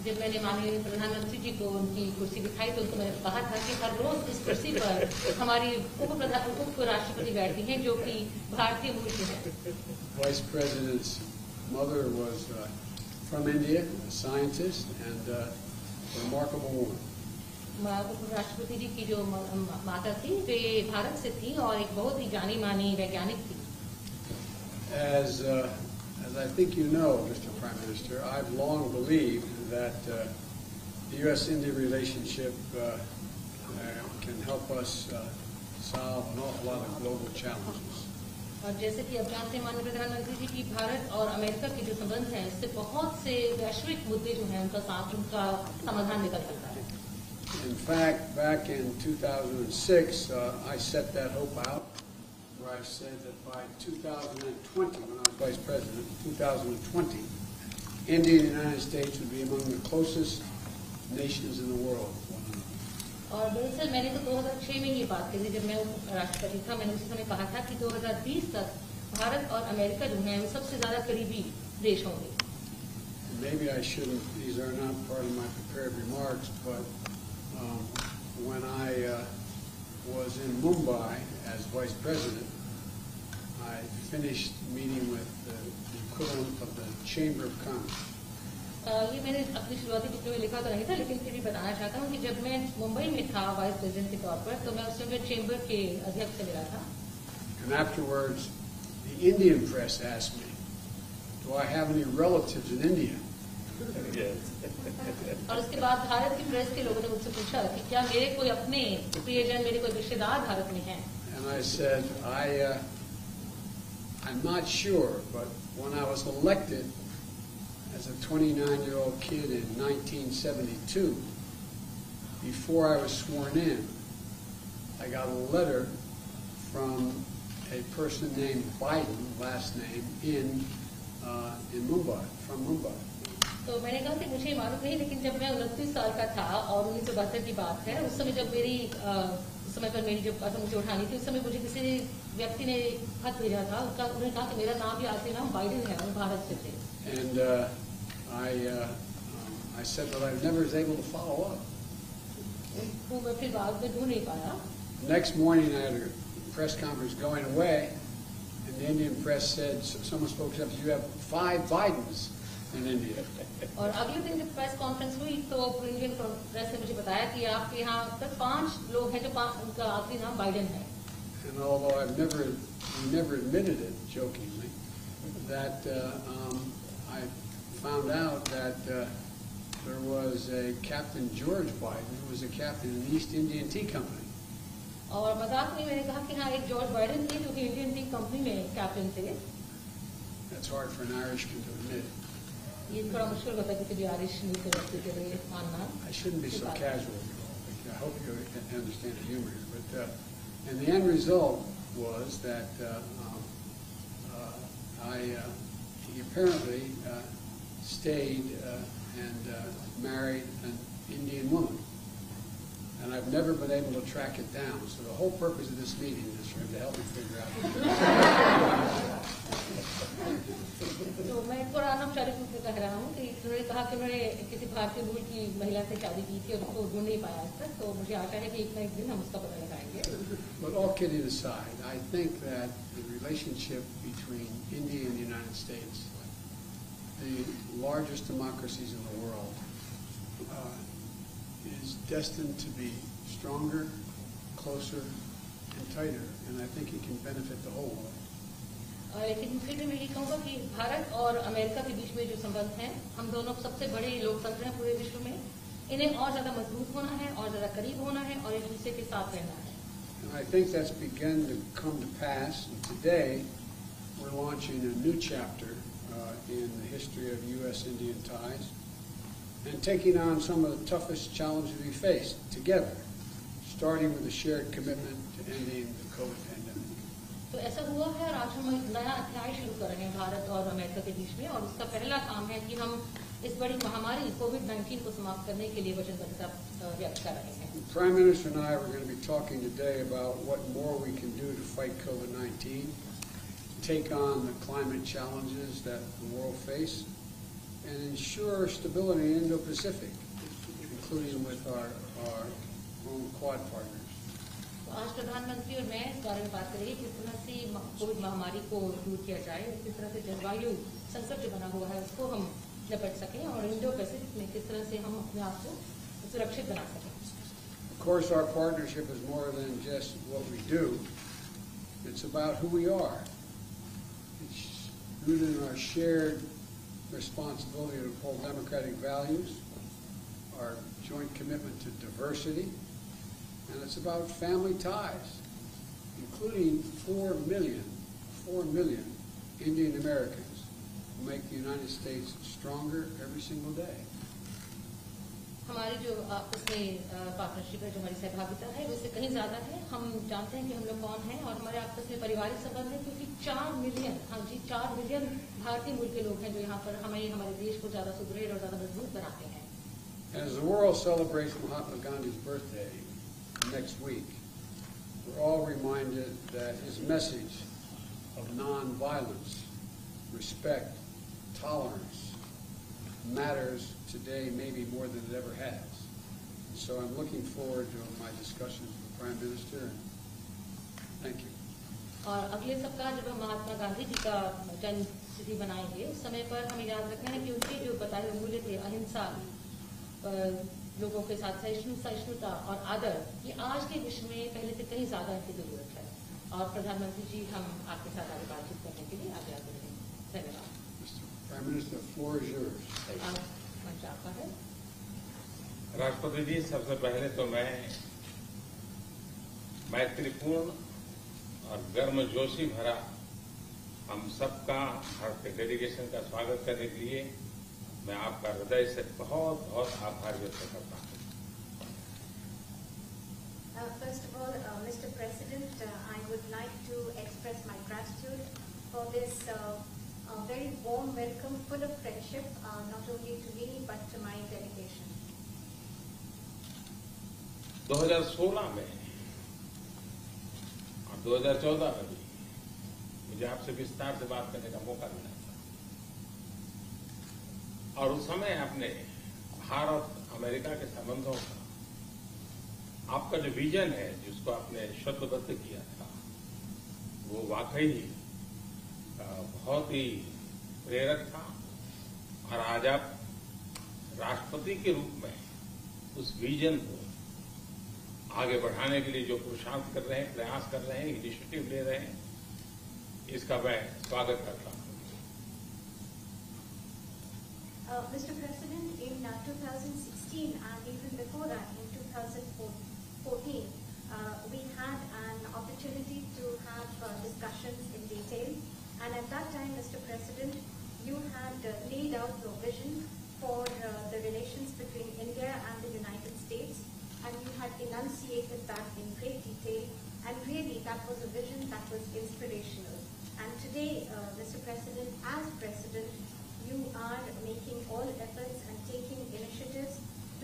जब मैंने माननीय प्रधानमंत्री जी को उनकी कुर्सी दिखाई तो उनको मैंने कहा था कि हर रोज इस कुर्सी पर हमारी उप राष्ट्रपति बैठती हैं जो कि भारतीय मूल की है। Vice President's mother was from India, a scientist and a remarkable woman. उप राष्ट्रपति जी की जो माता थी वे भारत से थी और एक बहुत ही जानी मानी वैज्ञानिक थी। As I think you know, Mr. Prime Minister, I've long believed that the U.S.-India relationship can help us solve an awful lot of global challenges. और जैसे कि अब जानते हैं माननीय प्रधानमंत्री जी की भारत और अमेरिका के जो संबंध हैं इससे बहुत से वैश्विक मुद्दे जो हैं उनका समाधान निकल सकता है। In fact, back in 2006, I set that hope out, where I said that by 2020, when I was Vice President, 2020, India and the United States would be among the closest nations in the world. और दरअसल मैंने तो 2006 में ये बात कही जब मैं राष्ट्रपति था। मैंने उस समय कहा था कि 2020 तक भारत और अमेरिका जो हैं वो सबसे ज्यादा करीबी देश होंगे। Maybe I shouldn't, these are not part of my prepared remarks, but when I was in Mumbai as Vice President, I finished meeting with the equivalent of the Chamber of Commerce. ये मैंने अपनी शुरुआती चित्र में लिखा तो नहीं था लेकिन फिर भी बताना चाहता हूँ कि जब मैं मुंबई में था वाइस प्रेसिडेंट के तौर पर तो मैं उस समय चेंबर के अध्यक्ष से मिला था। And afterwards, the Indian press asked me, "Do I have any relatives in India?" और उसके बाद भारत की प्रेस के लोगों ने मुझसे पूछा कि क्या मेरे कोई अपने प्रियजन मेरे कोई रिश्तेदार भारत में हैं? And I said, I'm not sure, but when I was elected as a 29-year-old kid in 1972, before I was sworn in, I got a letter from a person named Biden, last name, in Mumbai, from Mumbai. तो मैंने कहा कि मुझे मालूम नहीं लेकिन जब मैं 29 साल का था और 1972 की बात है उस समय जब उस समय पर मेरी जब मुझे उठानी थी उस समय मुझे किसी व्यक्ति ने खत भेजा था उन्होंने कहा कि मेरा नाम भी आखिरी नाम बाइडेन है और भारत से थे। And I said that I never was able to follow up. तो मैं फिर बाद में ढूंढ नहीं पाया। Next morning I had a press conference going away, and the Indian press said, someone spoke up, you have 5 Bidens in India. और अगले दिन जब प्रेस कॉन्फ्रेंस हुई तो इंडियन प्रेस ने मुझे बताया कि आपके यहाँ तक 5 लोग हैं जो उनका आखिरी नाम बाइडेन है। And although we never admitted it jokingly, that I found out that there was a Captain George Biden who was a captain in the East Indian Tea Company. और मजाक में मैंने कहा कि हाँ एक जॉर्ज बाइडेन थे जो कि इंडियन टी कंपनी में कैप्टन थे। That's hard for an Irishman to admit. ये थोड़ा मुश्किल होता है किसी भी आयरिश व्यक्ति के लिए मानना। I shouldn't be so casual. I hope you understand the humor here. But and the end result was that he apparently stayed and married an Indian woman. And I've never been able to track it down. So the whole purpose of this meeting is for him to help me figure out. तो मैं थोड़ा अनौपचारिक रूप में कह रहा हूँ कि उन्होंने कहा कि उन्होंने किसी भारतीय मूल की महिला से शादी की थी और उसको ढूंढ नहीं पाया आज तक, तो मुझे आशा है कि एक ना एक दिन हम उसका पता लगाएंगे। But all kidding aside, I think that the relationship between India and the United States, the largest democracies in the world, is destined to be stronger, closer, and tighter, and I think it can benefit the whole world. लेकिन फिर भी मैं ये कहूँगा कि भारत और America के बीच में जो संबंध हैं, हम दोनों सबसे बड़े लोकतंत्र हैं पूरे विश्व में, इन्हें और ज्यादा मजबूत होना है और ज्यादा करीब होना है और एक दूसरे के साथ रहना है। And I think that's begun to come to pass, and today we're launching a new chapter in the history of U.S.-Indian ties and taking on some of the toughest challenges we face together, starting with a shared commitment to ending the COVID pandemic. तो ऐसा हुआ है और आज हम एक नया अध्याय शुरू कर रहे हैं भारत और अमेरिका के बीच में, और उसका पहला काम है कि हम इस बड़ी महामारी कोविड-19 को समाप्त करने के लिए वचनबद्धता व्यक्त कर रहे हैं। The Prime Minister and I were going to be talking today about what more we can do to fight COVID-19, take on the climate challenges that the world face, and and ensure stability in Indo-Pacific, including with our own Quad partners. तो आज प्रधानमंत्री और मैं इस बारे में बात करेंगे किस तरह से कोविड महामारी को दूर किया जाए और किस तरह से जलवायु संकट जो बना हुआ है उसको हम निपट सकें और इंडो पैसिफिक में किस तरह से हम अपने आप को सुरक्षित बना सकें. Of course, our partnership is more than just what we do. It's about who we are. It's rooted in our shared responsibility to uphold democratic values, our joint commitment to diversity, and it's about family ties, including 4 million Indian Americans who make the United States stronger every single day. हमारी जो आपस में partnership है, जो हमारी सहभागिता है, उससे कहीं ज्यादा है. हम जानते हैं कि हम लोग कौन हैं और हमारे आपस में पारिवारिक संबंध है, क्योंकि 4 मिलियन, हाँ जी 4 मिलियन भारतीय मूल के लोग हैं जो यहाँ पर हमारे देश को ज्यादा सुदृढ़ और ज्यादा मजबूत बनाते हैं. As the world celebrates Mahatma Gandhi's birthday next week, we're all reminded that his message of non-violence, respect, tolerance matters today maybe more than it ever has. And so I'm looking forward to my discussions with the Prime Minister, and thank you. और अगले सप्ताह जब हम महात्मा गांधी जी का जन्म तिथि बनाएंगे, उस समय पर हमें याद रखना है कि उनके जो बताए हुए मूल्य थे, अहिंसा, लोगों के साथ सहिष्णुता और आदर, ये आज के विश्व में पहले से कहीं ज्यादा इनकी जरूरत है. और प्रधानमंत्री जी, हम आपके साथ आगे बातचीत करने के लिए आगे आते हैं. धन्यवाद. Prime Minister, the floor is yours. मंच आपका है. राष्ट्रपति जी, सबसे पहले तो मैं मैत्रीपूर्ण और गर्मजोशी भरा हम सबका भारतीय डेलीगेशन का स्वागत करने के लिए मैं आपका हृदय से बहुत बहुत आभार व्यक्त करता हूं. First of all, Mr. President, I would like to express my gratitude for this very warm welcome, full of friendship, not only to me but to my delegation. 2016 में और 2014 में भी मुझे आपसे विस्तार से बात करने का मौका मिला था, और उस समय आपने भारत अमेरिका के संबंधों का आपका जो विजन है, जिसको आपने शब्दबद्ध किया था, वो वाकई बहुत ही प्रेरक था. और आज आप राष्ट्रपति के रूप में उस विजन को आगे बढ़ाने के लिए जो पुरुषार्थ कर रहे हैं, प्रयास कर रहे हैं, इनिशिएटिव ले रहे हैं, इसका मैं स्वागत करता हूं. Mr. President, in 2016 and even before that, in 2014, we had an opportunity to have discussions in detail. And at that time, Mr. President, you had laid out your vision for the relations between India and the United States, and you had enunciated that in great detail, and really that was a vision that was inspirational. And today, Mr. President, as President, you are making all efforts and taking initiatives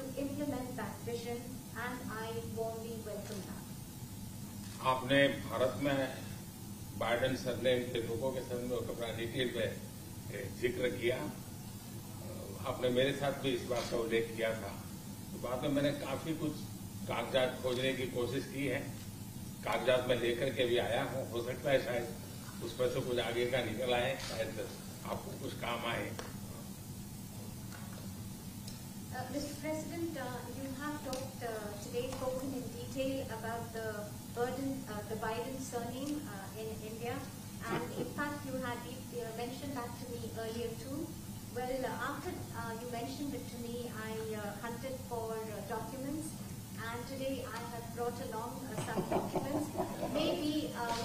to implement that vision, and I warmly welcome that. आपने भारत में Biden surname के लोगों के संबंध में अपना detail में जिक्र किया. आपने मेरे साथ भी इस बात का उल्लेख किया था. तो बाद में मैंने काफी कुछ कागजात खोजने की कोशिश की है, कागजात में लेकर के भी आया हूं. हो सकता है शायद उसमें से कुछ आगे का निकल आए, शायद आपको कुछ काम आए. Mr. President, you have talked today, spoken in detail about the Biden surname in India, and in fact you had mentioned that to me earlier too. Well, after you mentioned it to me, I hunted for documents, and today I have brought along some documents. Maybe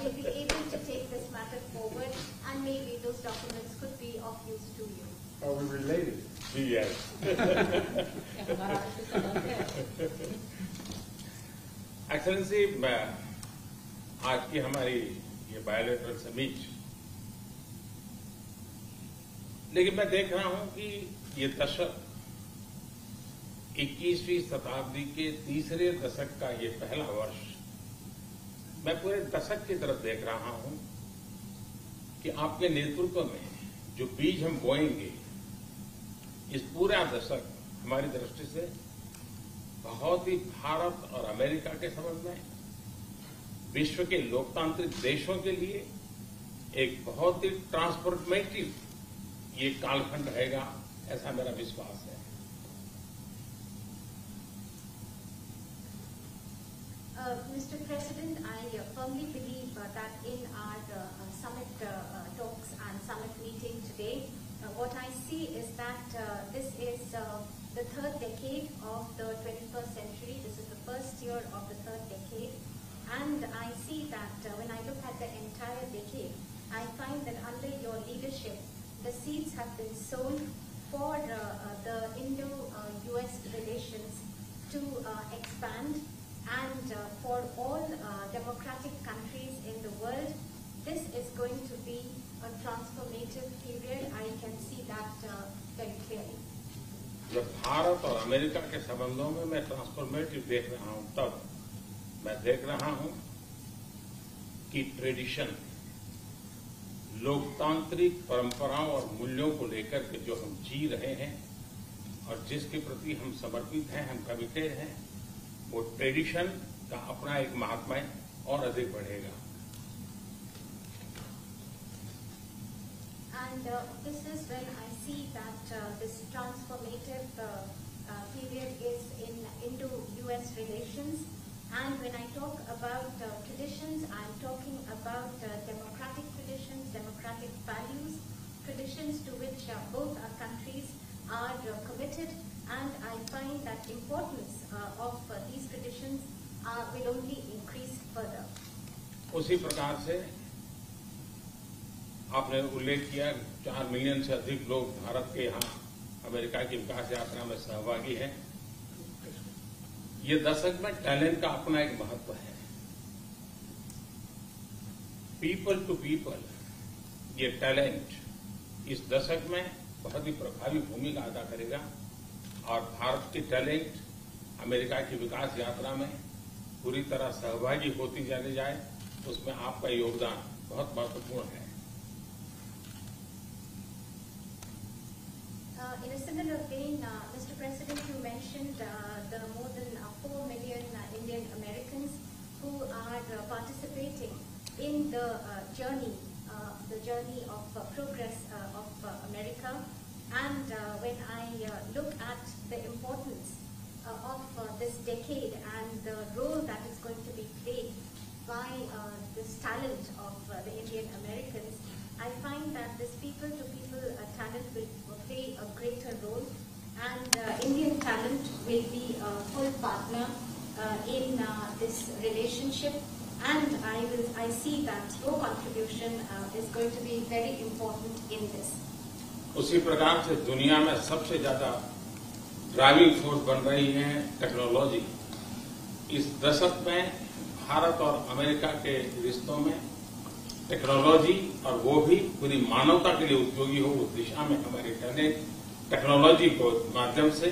we'll be able to take this matter forward, and maybe those documents could be of use to you. Are we related? Yes. Excellency, आज की हमारी ये bilateral summit, लेकिन मैं देख रहा हूं कि ये दशक 21वीं शताब्दी के तीसरे दशक का ये पहला वर्ष, मैं पूरे दशक की तरफ देख रहा हूं कि आपके नेतृत्व में जो बीज हम बोएंगे, इस पूरा दशक हमारी दृष्टि से बहुत ही भारत और अमेरिका के संबंध में, विश्व के लोकतांत्रिक देशों के लिए एक बहुत ही ट्रांसफॉर्मेटिव ये कालखंड रहेगा, ऐसा मेरा विश्वास है। Mr. President, I firmly believe that in our summit talks and summit meeting today, what I see is that this is the third decade of the 21st century. This is the first year of the third decade. And I see that when I look at the entire decade, I find that under your leadership, the seeds have been sown for the Indo-US relations to expand. And for all democratic countries in the world, this is going to be a transformative period. I can see that very clearly. जब भारत और America के संबंधों में मैं transformative देख रहा हूं, तब मैं देख रहा हूं कि ट्रेडिशन, लोकतांत्रिक परंपराओं और मूल्यों को लेकर के जो हम जी रहे हैं और जिसके प्रति हम समर्पित हैं, हम कमिटेड हैं, वो ट्रेडिशन का अपना एक महात्मा और अधिक बढ़ेगा। And this is when I see that this transformative period is in Indo-US relations. And when I talk about traditions, I'm talking about democratic traditions, democratic values, traditions to which both our countries are committed. And I find that importance of these traditions will only increase further. उसी प्रकार से आपने उल्लेख किया 4 million से अधिक लोग भारत के यहाँ अमेरिका की विकास यात्रा में सहभागी हैं। ये दशक में टैलेंट का अपना एक महत्व है। पीपल टू पीपल ये टैलेंट इस दशक में बहुत ही प्रभावी भूमिका अदा करेगा और भारत की टैलेंट अमेरिका की विकास यात्रा में पूरी तरह सहभागी होती जाने जाए, उसमें आपका योगदान बहुत महत्वपूर्ण है। In a similar vein, Mr. President, you mentioned the more than 4 million Indian Americans who are participating in the journey of progress of America. And when I look at the importance of this decade and the role that is going to be played by this talent of the Indian Americans, I find that this people-to-people talent will play a greater role, and Indian talent will be a full partner in this relationship. And I see that your contribution is going to be very important in this. उसी प्रकार से दुनिया में सबसे ज्यादा driving force बन रही है टेक्नोलॉजी। इस दशक में भारत और अमेरिका के रिश्तों में टेक्नोलॉजी, और वो भी पूरी मानवता के लिए उपयोगी हो, उस दिशा में हमारी टैलेंट टेक्नोलॉजी को माध्यम से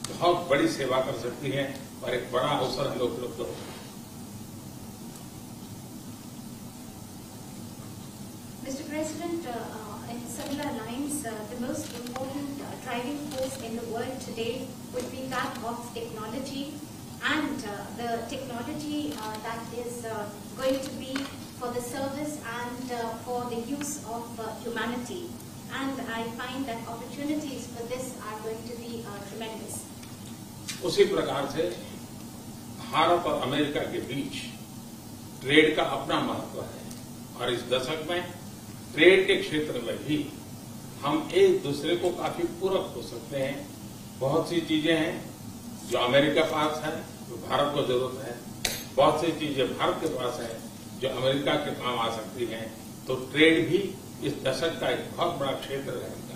बहुत बड़ी सेवा कर सकती है और एक बड़ा अवसर हमें उपलब्ध हो। Mr. President, in similar lines, the most important driving force in the world today would be that of technology, and the technology that is going to be for the service and for the use of humanity. And I find that opportunities for this are going to be tremendous. उसी प्रकार से भारत और America के बीच trade का अपना महत्व है और इस दशक में ट्रेड के क्षेत्र में भी हम एक दूसरे को काफी पूरक हो सकते हैं। बहुत सी चीजें हैं जो अमेरिका के पास है, जो भारत को जरूरत है, बहुत सी चीजें भारत के पास है जो अमेरिका के काम आ सकती हैं। तो ट्रेड भी इस दशक का एक बहुत बड़ा क्षेत्र रहेगा।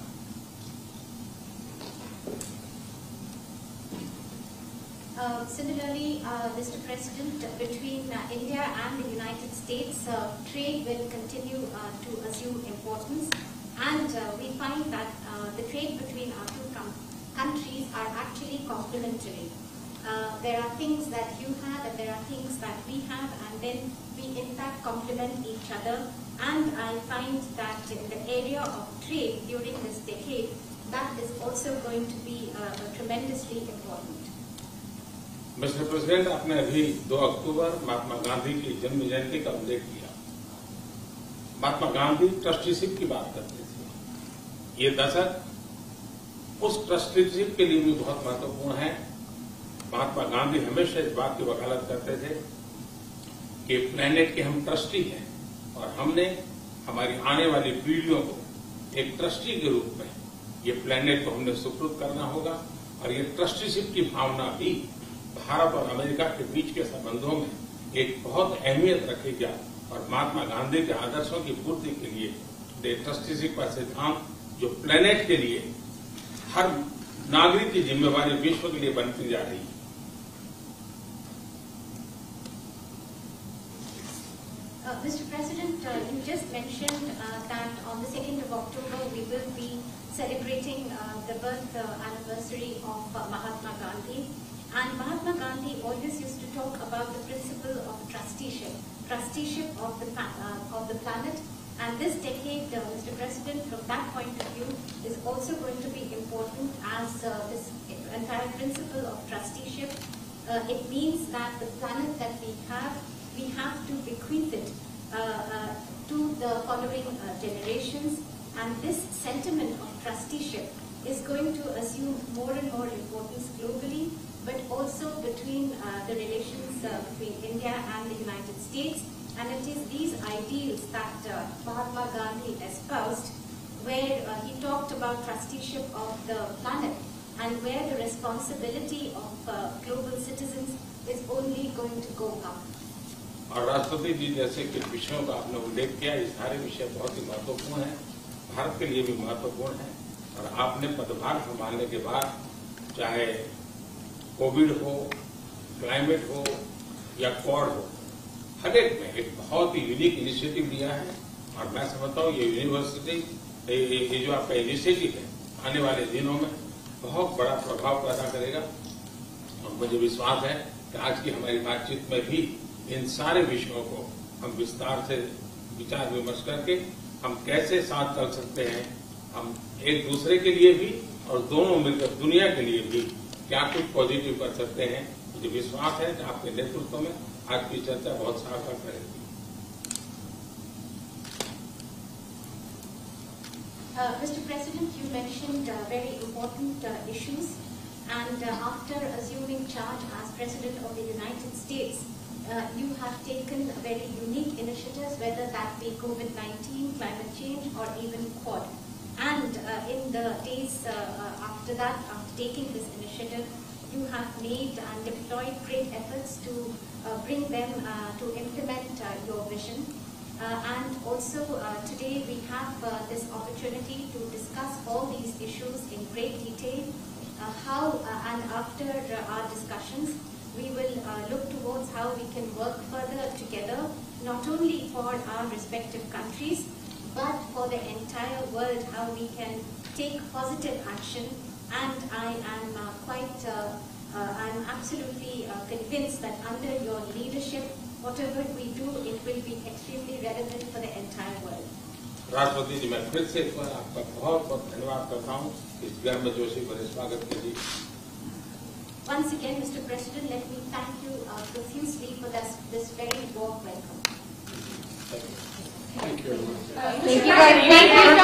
Similarly, Mr. President, between India and the United States, trade will continue to assume importance, and we find that the trade between our two countries are actually complementary. There are things that you have and there are things that we have, and then we in fact complement each other. And I find that in the area of trade during this decade, that is also going to be tremendously important. Mister president, आपने अभी 2 अक्टूबर महात्मा गांधी की जन्म जयंती का उल्लेख किया। Mahatma Gandhi trusteeship की बात करते थे। ये दशक उस ट्रस्टीशिप के लिए भी बहुत महत्वपूर्ण है। महात्मा गांधी हमेशा इस बात की वकालत करते थे कि प्लेनेट के हम ट्रस्टी हैं और हमने हमारी आने वाली पीढ़ियों को एक ट्रस्टी के रूप में ये प्लेनेट को हमने सुपुर्द करना होगा और ये ट्रस्टीशिप की भावना भी भारत और अमेरिका के बीच के संबंधों में एक बहुत अहमियत रखेगा और महात्मा गांधी के आदर्शों की पूर्ति के लिए ट्रस्टीशिप का सिद्धांत जो प्लेनेट के लिए हर नागरिक की जिम्मेवारी विश्व के लिए बनती जा रही है। Mr. President, you just mentioned that on the 2nd of October we will be celebrating the birth anniversary of Mahatma Gandhi. And Mahatma Gandhi always used to talk about the principle of trusteeship of the planet. And this decade, Mr. President, from that point of view, is also going to be important as this entire principle of trusteeship. It means that the planet that we have to bequeath it to the following generations. And this sentiment of trusteeship is going to assume more and more importance globally, but also between the relations between India and the United States. And it is these ideals that Mahatma Gandhi espoused, where he talked about trusteeship of the planet and where the responsibility of global citizens is only going to go up. और राष्ट्रपति जी जैसे कि विषयों का आपने उल्लेख किया, ये सारे विषय बहुत ही महत्वपूर्ण हैं, भारत के लिए भी महत्वपूर्ण है। और आपने पदभार संभालने के बाद चाहे कोविड हो, क्लाइमेट हो या क्वाड हो, हर एक में एक बहुत ही यूनिक इनिशिएटिव लिया है। और मैं समझता हूँ ये यूनिवर्सिटी, ये जो आपका इनिशिएटिव है, आने वाले दिनों में बहुत बड़ा प्रभाव पैदा करेगा। और मुझे विश्वास है कि आज की हमारी बातचीत में भी इन सारे विषयों को हम विस्तार से विचार विमर्श करके हम कैसे साथ चल सकते हैं, हम एक दूसरे के लिए भी और दोनों मिलकर दुनिया के लिए भी क्या कुछ पॉजिटिव कर सकते हैं। मुझे विश्वास है कि आपके नेतृत्व में आज की चर्चा बहुत सार्थक रहेगी। Mr. President, you mentioned very important issues, and after assuming charge as President of the United States, you have taken very unique initiatives, whether that be COVID-19, climate change, or even Quad. And in the days after that, after taking this initiative, you have made and deployed great efforts to bring them to implement your vision. And also today we have this opportunity to discuss all these issues in great detail. And after our discussions, we will look towards how we can work further together, not only for our respective countries, but for the entire world, how we can take positive action. And I am I'm absolutely convinced that under your leadership, whatever we do, it will be extremely relevant for the entire world. राष्ट्रपति जी, मैं फिर से एक बार आपका बहुत बहुत धन्यवाद करता हूँ इस गर्मजोशी भरे स्वागत के लिए। Once again, Mr. President, let me thank you profusely for this very warm welcome. Thank you. Thank you.